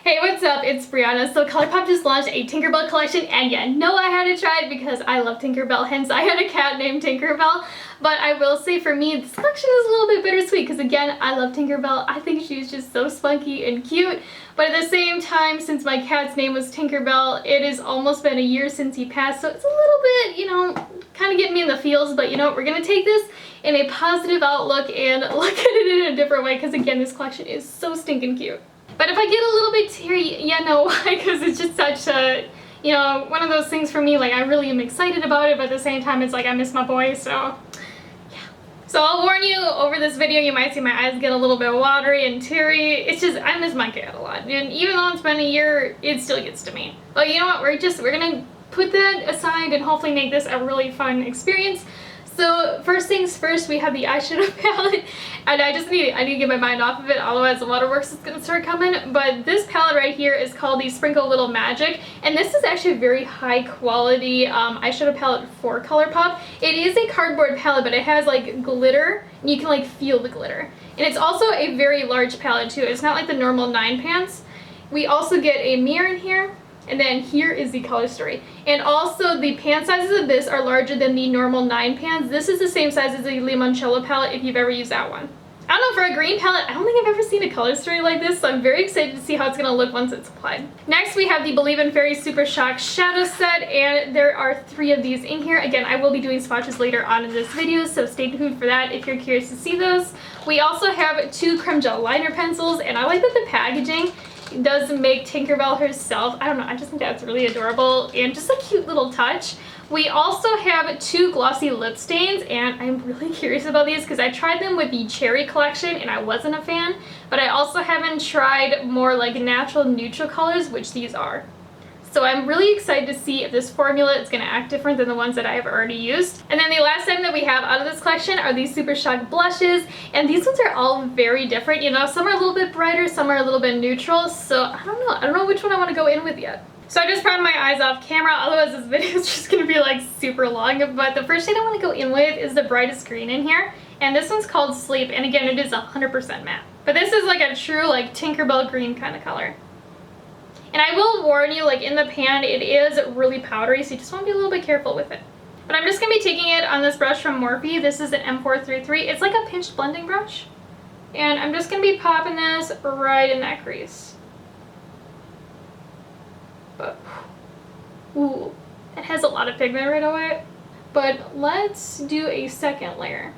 Hey, what's up? It's Breyonna. So Colourpop just launched a Tinkerbell collection, and yeah, no, I had to try it because I love Tinkerbell, hence I had a cat named Tinkerbell. But I will say for me, this collection is a little bit bittersweet because again, I love Tinkerbell. I think she's just so spunky and cute. But at the same time, since my cat's name was Tinkerbell, it has almost been a year since he passed, so it's a little bit, you know, kind of getting me in the feels. But you know what, we're gonna take this in a positive outlook and look at it in a different way because again, this collection is so stinking cute. But if I get a little bit teary, yeah, no, why? Because it's just such a, you know, one of those things for me, like I really am excited about it, but at the same time it's like I miss my boy, so yeah. So I'll warn you, over this video you might see my eyes get a little bit watery and teary. It's just, I miss my cat a lot. And even though it's been a year, it still gets to me. But you know what, we're gonna put that aside and hopefully make this a really fun experience. So first things first, we have the eyeshadow palette, and I need to get my mind off of it, otherwise the waterworks is gonna start coming. But this palette right here is called the Sprinkle Little Magic, and this is actually a very high quality eyeshadow palette for Colourpop. It is a cardboard palette, but it has like glitter, and you can like feel the glitter. And it's also a very large palette too. It's not like the normal 9 pans. We also get a mirror in here. And then here is the color story. And also the pan sizes of this are larger than the normal 9 pans. This is the same size as the Limoncello palette if you've ever used that one. I don't know, for a green palette, I don't think I've ever seen a color story like this, so I'm very excited to see how it's going to look once it's applied. Next we have the Believe in Fairy Super Shock Shadow Set, and there are 3 of these in here. Again, I will be doing swatches later on in this video, so stay tuned for that if you're curious to see those. We also have 2 Creme Gel Liner Pencils, and I like that the packaging does make Tinkerbell herself. I don't know, I just think that's really adorable and just a cute little touch. We also have 2 Glossy Lip Stains, and I'm really curious about these because I tried them with the Cherry collection and I wasn't a fan, but I also haven't tried more like natural neutral colors, which these are. So I'm really excited to see if this formula is going to act different than the ones that I have already used. And then the last item that we have out of this collection are these Super Shock blushes. And these ones are all very different. You know, some are a little bit brighter, some are a little bit neutral. So I don't know which one I want to go in with yet. So I just primed my eyes off camera, otherwise this video is just going to be like super long. But the first shade I want to go in with is the brightest green in here. And this one's called Sleep. And again, it is 100% matte. But this is like a true like Tinkerbell green kind of color. And I will warn you, like in the pan, it is really powdery, so you just want to be a little bit careful with it. But I'm just going to be taking it on this brush from Morphe. This is an M433. It's like a pinched blending brush. And I'm just going to be popping this right in that crease. But, ooh, it has a lot of pigment right away. But let's do a second layer.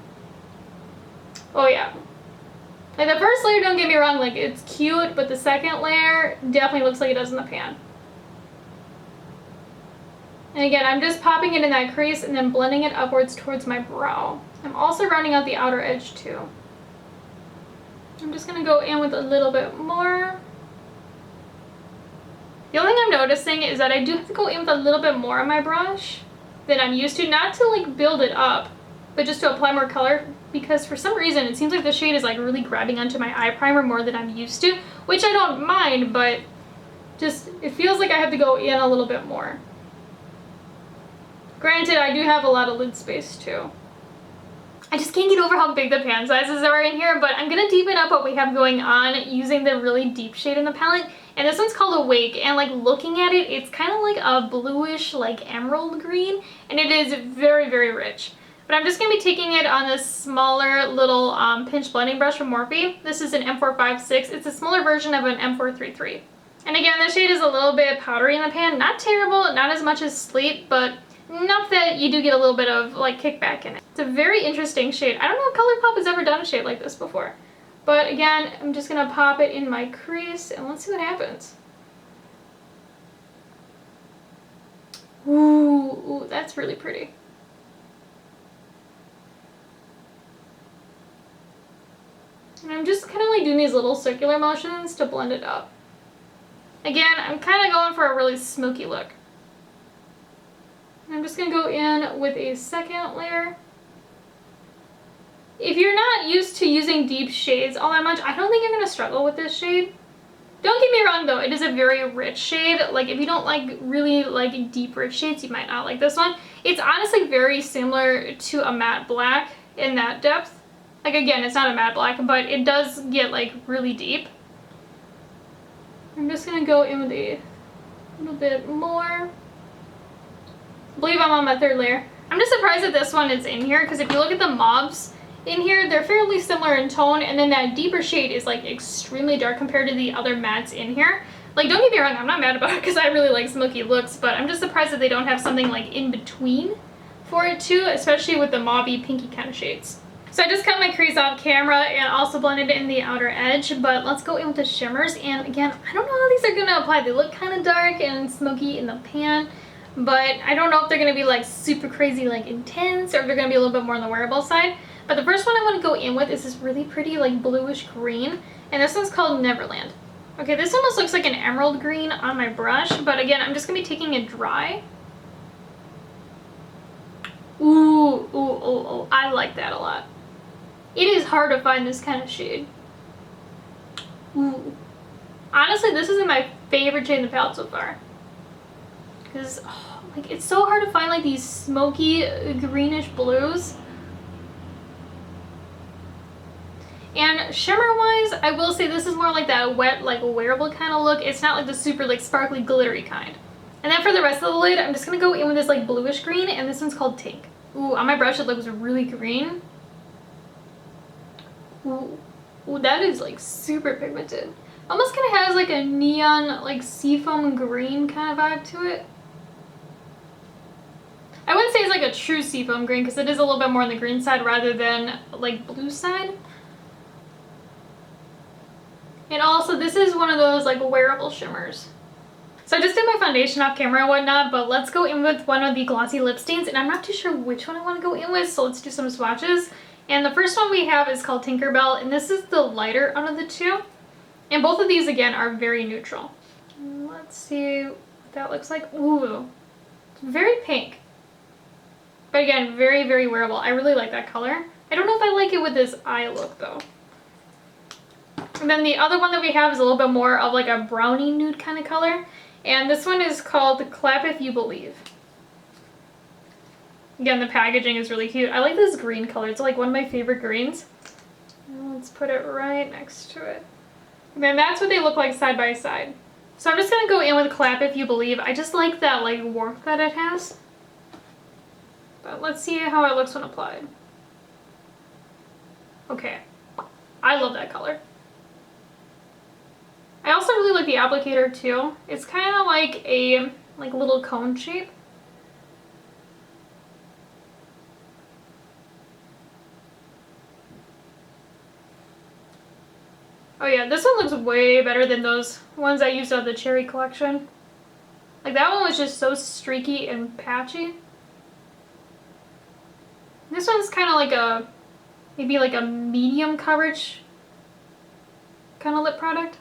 Oh yeah. Like the first layer, don't get me wrong, like it's cute, but the second layer definitely looks like it does in the pan. And again, I'm just popping it in that crease and then blending it upwards towards my brow. I'm also rounding out the outer edge too. I'm just going to go in with a little bit more. The only thing I'm noticing is that I do have to go in with a little bit more on my brush than I'm used to, not to like build it up, but just to apply more color, because for some reason it seems like the shade is like really grabbing onto my eye primer more than I'm used to, which I don't mind, but just it feels like I have to go in a little bit more. Granted, I do have a lot of lid space too. I just can't get over how big the pan sizes are in here, but I'm going to deepen up what we have going on using the really deep shade in the palette. And this one's called Awake, and like looking at it, it's kind of like a bluish like emerald green, and it is very, very rich. But I'm just going to be taking it on this smaller little pinch blending brush from Morphe. This is an M456. It's a smaller version of an M433. And again, this shade is a little bit powdery in the pan. Not terrible, not as much as Sleep, but enough that you do get a little bit of like kickback in it. It's a very interesting shade. I don't know if Colourpop has ever done a shade like this before. But again, I'm just going to pop it in my crease and let's see what happens. Ooh, that's really pretty. And I'm just kind of like doing these little circular motions to blend it up. Again, I'm kind of going for a really smoky look. And I'm just going to go in with a second layer. If you're not used to using deep shades all that much, I don't think you're going to struggle with this shade. Don't get me wrong though, it is a very rich shade. Like if you don't like really like deep rich shades, you might not like this one. It's honestly very similar to a matte black in that depth. Like again, it's not a matte black, but it does get like really deep. I'm just gonna go in with a little bit more. I believe I'm on my third layer. I'm just surprised that this one is in here, because if you look at the mauves in here, they're fairly similar in tone, and then that deeper shade is like extremely dark compared to the other mattes in here. Like, don't get me wrong, I'm not mad about it because I really like smoky looks, but I'm just surprised that they don't have something like in between for it too, especially with the mauvey pinky kind of shades. So I just cut my crease off camera and also blended it in the outer edge, but let's go in with the shimmers. And again, I don't know how these are gonna apply. They look kind of dark and smoky in the pan, but I don't know if they're gonna be like super crazy, like intense, or if they're gonna be a little bit more on the wearable side. But the first one I want to go in with is this really pretty like bluish green, and this one's called Neverland. Okay, this almost looks like an emerald green on my brush, but again, I'm just gonna be taking it dry. Ooh, ooh, ooh, ooh, I like that a lot. It is hard to find this kind of shade. Ooh. Honestly, this is my favorite shade in the palette so far. Because, oh, like, it's so hard to find like these smoky greenish blues. And shimmer-wise, I will say this is more like that wet, like wearable kind of look. It's not like the super like sparkly, glittery kind. And then for the rest of the lid, I'm just gonna go in with this like bluish green, and this one's called Tink. Ooh, on my brush it looks really green. Ooh, ooh, that is like super pigmented. Almost kind of has like a neon, like seafoam green kind of vibe to it. I wouldn't say it's like a true seafoam green because it is a little bit more on the green side rather than like blue side. And also, this is one of those like wearable shimmers. So I just did my foundation off camera and whatnot, but let's go in with one of the Glossy Lip Stains, and I'm not too sure which one I want to go in with, so let's do some swatches. And the first one we have is called Tinkerbell, and this is the lighter out of the two. And both of these, again, are very neutral. Let's see what that looks like. Ooh, it's very pink. But again, very, very wearable. I really like that color. I don't know if I like it with this eye look, though. And then the other one that we have is a little bit more of like a brownie nude kind of color. And this one is called Clap If You Believe. Again, the packaging is really cute. I like this green color. It's like one of my favorite greens. And let's put it right next to it. And then that's what they look like side by side. So I'm just going to go in with Clap If You Believe. I just like that like warmth that it has. But let's see how it looks when applied. Okay. I love that color. I also really like the applicator too. It's kind of like a little cone shape. Oh yeah, this one looks way better than those ones I used out of the Cherry collection. Like that one was just so streaky and patchy. This one's kind of like a, maybe like a medium coverage kind of lip product.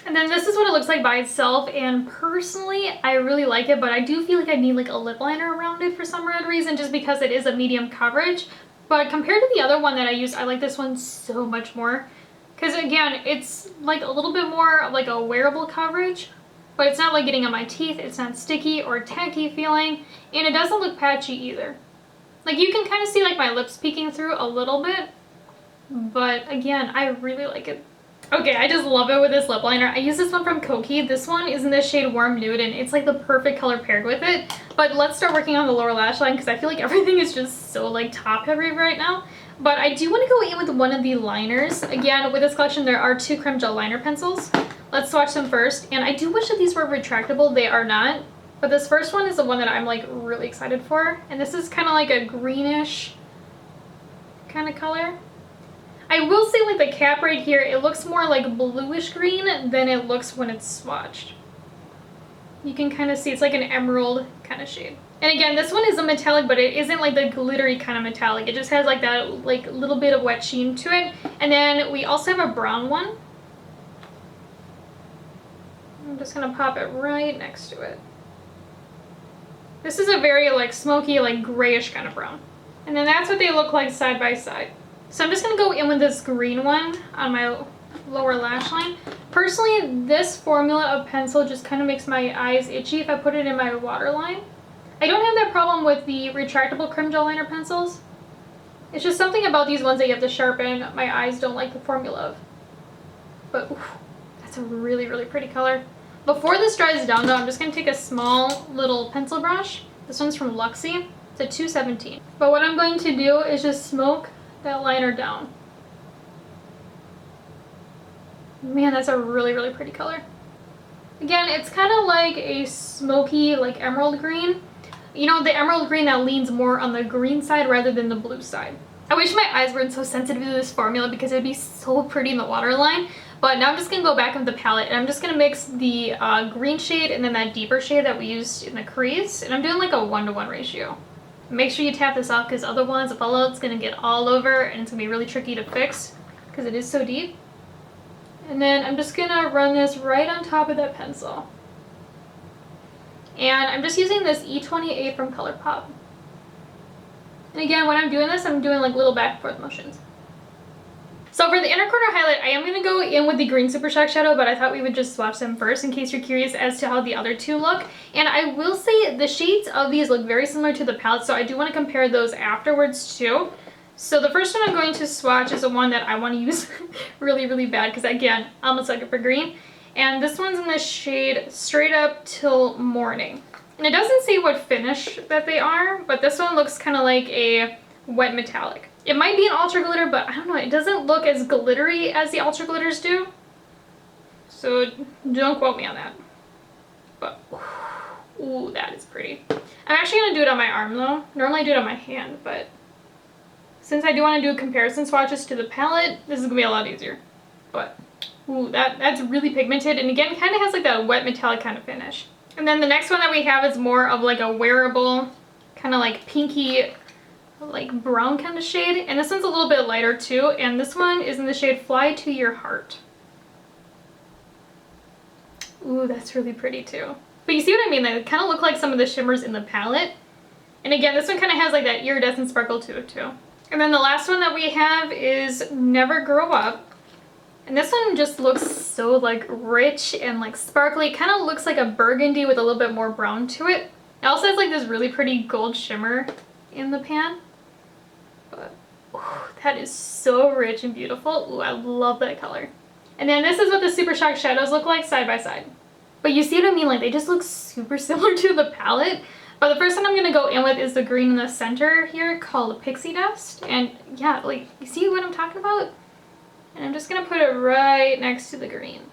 And then this is what it looks like by itself, and personally I really like it, but I do feel like I need like a lip liner around it for some odd reason, just because it is a medium coverage. But compared to the other one that I used, I like this one so much more. Because again, it's like a little bit more of like a wearable coverage, but it's not like getting on my teeth, it's not sticky or tacky feeling, and it doesn't look patchy either. Like you can kind of see like my lips peeking through a little bit, but again, I really like it. Okay, I just love it with this lip liner. I use this one from Koki. This one is in the shade Warm Nude, and it's like the perfect color paired with it. But let's start working on the lower lash line because I feel like everything is just so like top heavy right now. But I do want to go in with one of the liners. Again, with this collection, there are two Creme Gel liner pencils. Let's swatch them first. And I do wish that these were retractable. They are not. But this first one is the one that I'm like really excited for. And this is kind of like a greenish kind of color. I will say like the cap right here, it looks more like bluish green than it looks when it's swatched. You can kind of see it's like an emerald kind of shade. And again, this one is a metallic, but it isn't like the glittery kind of metallic. It just has like that like little bit of wet sheen to it. And then we also have a brown one. I'm just gonna pop it right next to it. This is a very like smoky, like grayish kind of brown. And then that's what they look like side by side. So I'm just going to go in with this green one on my lower lash line. Personally, this formula of pencil just kind of makes my eyes itchy if I put it in my waterline. I don't have that problem with the retractable Creme Gel liner pencils. It's just something about these ones that you have to sharpen my eyes don't like the formula of. But oof, that's a really, really pretty color. Before this dries down though, I'm just going to take a small little pencil brush. This one's from Luxie. It's a 217. But what I'm going to do is just smoke that liner down. Man, that's a really, really pretty color. Again, it's kind of like a smoky, like emerald green. You know, the emerald green that leans more on the green side rather than the blue side. I wish my eyes weren't so sensitive to this formula because it would be so pretty in the waterline. But now I'm just going to go back with the palette and I'm just going to mix the green shade and then that deeper shade that we used in the crease. And I'm doing like a 1-to-1 ratio. Make sure you tap this off because otherwise the fallout's going to get all over and it's going to be really tricky to fix because it is so deep. And then I'm just going to run this right on top of that pencil. And I'm just using this E28 from Colourpop. And again, when I'm doing this, I'm doing like little back and forth motions. So for the inner corner highlight, I am going to go in with the green Super Shock shadow, but I thought we would just swatch them first in case you're curious as to how the other two look. And I will say the shades of these look very similar to the palette, so I do want to compare those afterwards too. So the first one I'm going to swatch is the one that I want to use really, really bad because again, I'm a sucker for green. And this one's in the shade Straight Up Till Morning. And it doesn't say what finish that they are, but this one looks kind of like a wet metallic. It might be an ultra glitter, but I don't know, it doesn't look as glittery as the ultra glitters do. So don't quote me on that. But, ooh, that is pretty. I'm actually going to do it on my arm though. Normally I do it on my hand, but since I do want to do comparison swatches to the palette, this is going to be a lot easier. But, ooh, that's really pigmented, and again, it kind of has like that wet metallic kind of finish. And then the next one that we have is more of like a wearable, kind of like pinky, like brown kind of shade. And this one's a little bit lighter too. And this one is in the shade Fly to Your Heart. Ooh, that's really pretty too. But you see what I mean? They kind of look like some of the shimmers in the palette. And again, this one kind of has like that iridescent sparkle to it too. And then the last one that we have is Never Grow Up. And this one just looks so like rich and like sparkly. It kind of looks like a burgundy with a little bit more brown to it. It also has like this really pretty gold shimmer in the pan. But ooh, that is so rich and beautiful. Ooh, I love that color. And then this is what the Super Shock shadows look like side by side. But you see what I mean? Like they just look super similar to the palette. But the first one I'm going to go in with is the green in the center here called Pixie Dust. And yeah, like you see what I'm talking about? And I'm just going to put it right next to the green.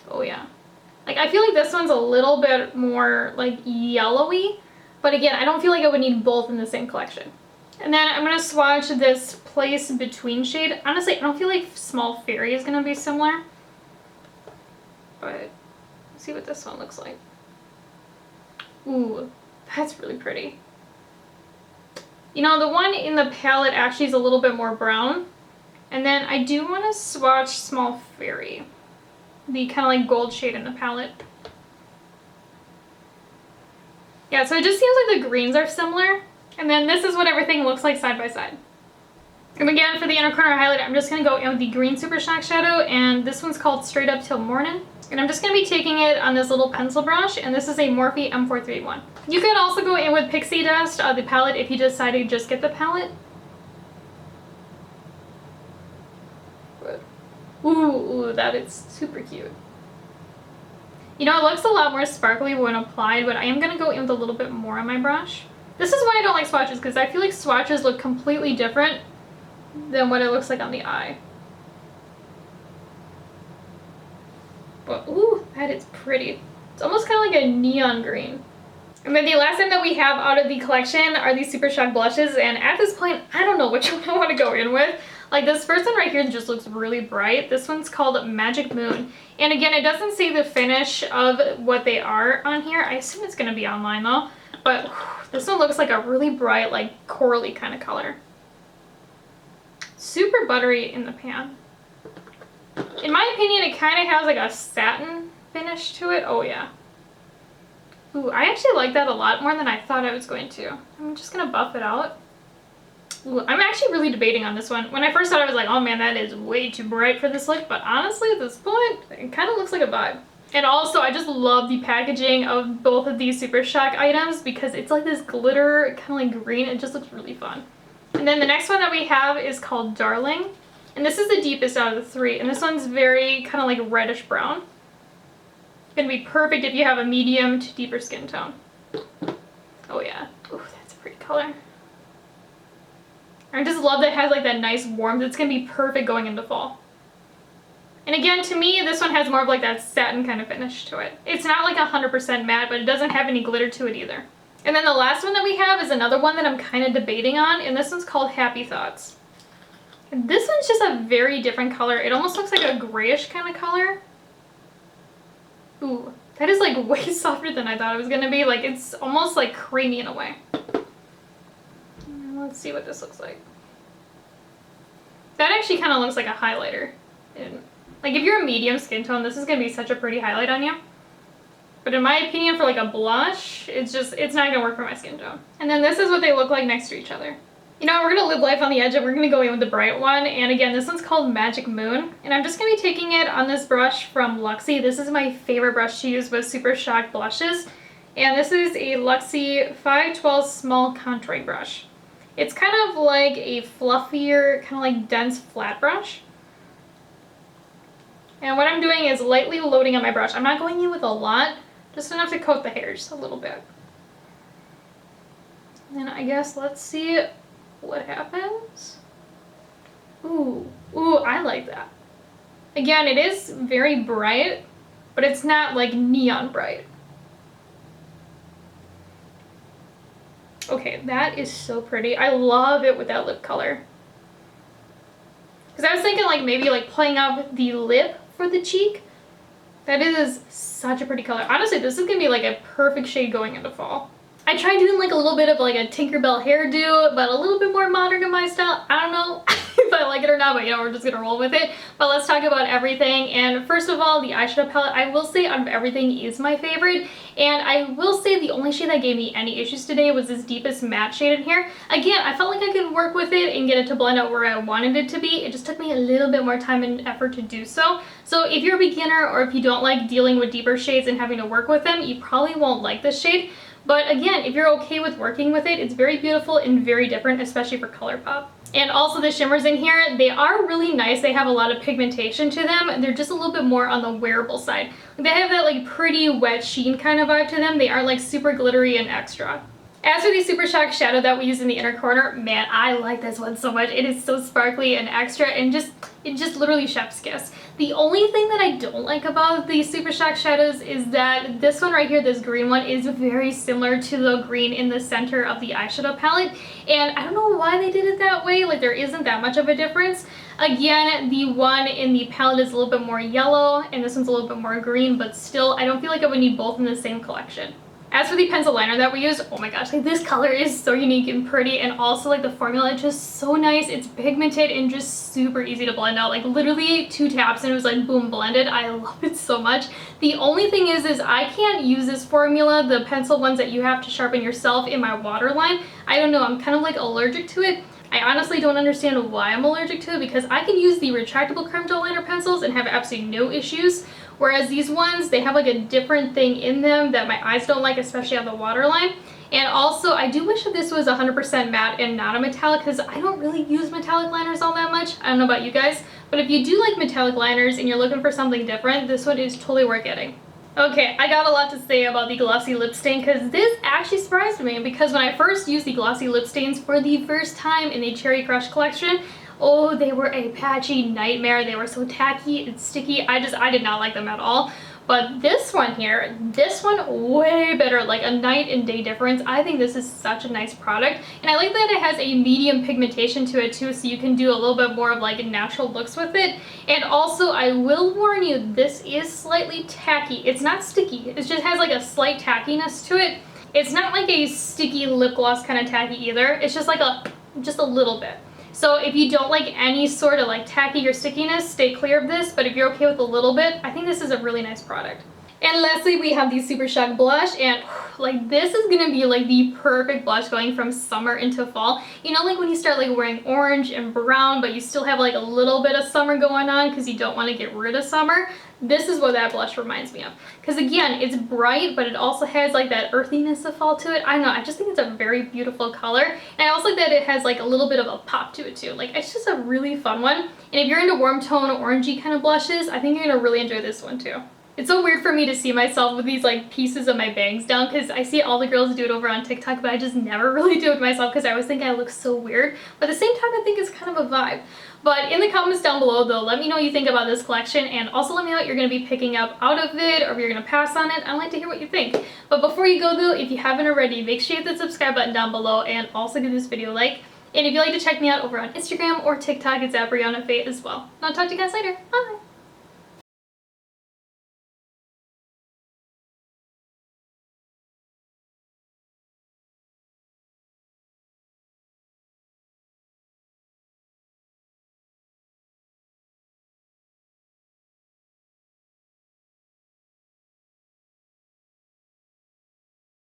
Oh yeah. Like I feel like this one's a little bit more like yellowy. But again, I don't feel like I would need both in the same collection. And then I'm going to swatch this Place Between shade. Honestly, I don't feel like Small Fairy is going to be similar. But let's see what this one looks like. Ooh, that's really pretty. You know, the one in the palette actually is a little bit more brown. And then I do want to swatch Small Fairy. The kind of like gold shade in the palette. Yeah, so it just seems like the greens are similar. And then this is what everything looks like side by side. And again, for the inner corner highlight, I'm just going to go in with the green Super Shock shadow. And this one's called Straight Up Till Morning. And I'm just going to be taking it on this little pencil brush. And this is a Morphe M431. You could also go in with Pixie Dust, the palette, if you decide to just get the palette. But, ooh, that is super cute. You know, it looks a lot more sparkly when applied, but I am going to go in with a little bit more on my brush. This is why I don't like swatches, because I feel like swatches look completely different than what it looks like on the eye. But, ooh, that is pretty. It's almost kind of like a neon green. And then the last thing that we have out of the collection are these Super Shock blushes, and at this point, I don't know which one I want to go in with. Like this first one right here just looks really bright. This one's called Magic Moon. And again, it doesn't say the finish of what they are on here. I assume it's going to be online though. But whew, this one looks like a really bright, like corally kind of color. Super buttery in the pan. In my opinion, it kind of has like a satin finish to it. Oh yeah. Ooh, I actually like that a lot more than I thought I was going to. I'm just going to buff it out. Ooh, I'm actually really debating on this one. When I first thought, I was like, oh man, that is way too bright for this look. But honestly, at this point, it kind of looks like a vibe. And also, I just love the packaging of both of these Super Shock items because it's like this glitter, kind of like green. It just looks really fun. And then the next one that we have is called Darling. And this is the deepest out of the three, and this one's very kind of like reddish brown. Gonna be perfect if you have a medium to deeper skin tone. Oh yeah, ooh, that's a pretty color. I just love that it has like that nice warmth. It's gonna be perfect going into fall. And again, to me, this one has more of like that satin kind of finish to it. It's not like 100% matte, but it doesn't have any glitter to it either. And then the last one that we have is another one that I'm kind of debating on, and this one's called Happy Thoughts. And this one's just a very different color. It almost looks like a grayish kind of color. Ooh, that is like way softer than I thought it was gonna be. Like, it's almost like creamy in a way. Let's see what this looks like. That actually kind of looks like a highlighter. Like, if you're a medium skin tone, this is gonna be such a pretty highlight on you. But in my opinion, for like a blush, it's not gonna work for my skin tone. And then this is what they look like next to each other. You know, we're gonna live life on the edge and we're gonna go in with the bright one. And again, this one's called Magic Moon. And I'm just gonna be taking it on this brush from Luxie. This is my favorite brush to use with Super Shock blushes. And this is a Luxie 512 small contouring brush. It's kind of like a fluffier, kind of like dense flat brush. And what I'm doing is lightly loading on my brush. I'm not going in with a lot, just enough to coat the hairs a little bit. And then I guess let's see what happens. Ooh, I like that. Again, it is very bright, but it's not like neon bright. Okay, that is so pretty. I love it with that lip color. Because I was thinking like maybe like playing up the lip for the cheek. That is such a pretty color. Honestly, this is going to be like a perfect shade going into fall. I tried doing like a little bit of like a Tinkerbell hairdo, but a little bit more modern in my style. I don't know if I like it or not, but you know, we're just gonna roll with it. But let's talk about everything. And first of all, the eyeshadow palette, I will say out of everything is my favorite. And I will say the only shade that gave me any issues today was this deepest matte shade in here. Again, I felt like I could work with it and get it to blend out where I wanted it to be. It just took me a little bit more time and effort to do so. So if you're a beginner or if you don't like dealing with deeper shades and having to work with them, you probably won't like this shade. But again, if you're okay with working with it, it's very beautiful and very different, especially for Colourpop. And also the shimmers in here, they are really nice. They have a lot of pigmentation to them. They're just a little bit more on the wearable side. They have that like pretty wet sheen kind of vibe to them. They aren't like super glittery and extra. As for the Super Shock shadow that we use in the inner corner, man, I like this one so much. It is so sparkly and extra and it just literally chef's kiss. The only thing that I don't like about the Super Shock shadows is that this one right here, this green one, is very similar to the green in the center of the eyeshadow palette. And I don't know why they did it that way. Like, there isn't that much of a difference. Again, the one in the palette is a little bit more yellow and this one's a little bit more green, but still, I don't feel like I would need both in the same collection. As for the pencil liner that we use, oh my gosh, like this color is so unique and pretty, and also like the formula is just so nice. It's pigmented and just super easy to blend out. Like literally 2 taps and it was like boom, blended. I love it so much. The only thing is I can't use this formula, the pencil ones that you have to sharpen yourself, in my waterline. I don't know, I'm kind of like allergic to it. I honestly don't understand why I'm allergic to it, because I can use the retractable Creme gel liner pencils and have absolutely no issues. Whereas these ones, they have like a different thing in them that my eyes don't like, especially on the waterline. And also, I do wish that this was 100% matte and not a metallic, because I don't really use metallic liners all that much. I don't know about you guys, but if you do like metallic liners and you're looking for something different, this one is totally worth getting. Okay, I got a lot to say about the Glossy Lip Stain, because this actually surprised me, because when I first used the Glossy Lip Stains for the first time in the Cherry Crush collection, oh, they were a patchy nightmare. They were so tacky and sticky. I did not like them at all. But this one here, this one way better, like a night and day difference. I think this is such a nice product. And I like that it has a medium pigmentation to it too, so you can do a little bit more of like natural looks with it. And also, I will warn you, this is slightly tacky. It's not sticky. It just has like a slight tackiness to it. It's not like a sticky lip gloss kind of tacky either. It's just like just a little bit. So if you don't like any sort of like tacky or stickiness, stay clear of this, but if you're okay with a little bit, I think this is a really nice product. And lastly, we have the Super Shock blush, and like this is gonna be like the perfect blush going from summer into fall. You know, like when you start like wearing orange and brown, but you still have like a little bit of summer going on because you don't want to get rid of summer. This is what that blush reminds me of. Because again, it's bright, but it also has like that earthiness of fall to it. I don't know, I just think it's a very beautiful color. And I also like that it has like a little bit of a pop to it too. Like it's just a really fun one. And if you're into warm tone, orangey kind of blushes, I think you're gonna really enjoy this one too. It's so weird for me to see myself with these like pieces of my bangs down because I see all the girls do it over on TikTok, but I just never really do it myself because I always think I look so weird. But at the same time, I think it's kind of a vibe. But in the comments down below though, let me know what you think about this collection, and also let me know what you're going to be picking up out of it or if you're going to pass on it. I'd like to hear what you think. But before you go though, if you haven't already, make sure you hit the subscribe button down below and also give this video a like. And if you'd like to check me out over on Instagram or TikTok, it's at Breyonna as well. And I'll talk to you guys later. Bye!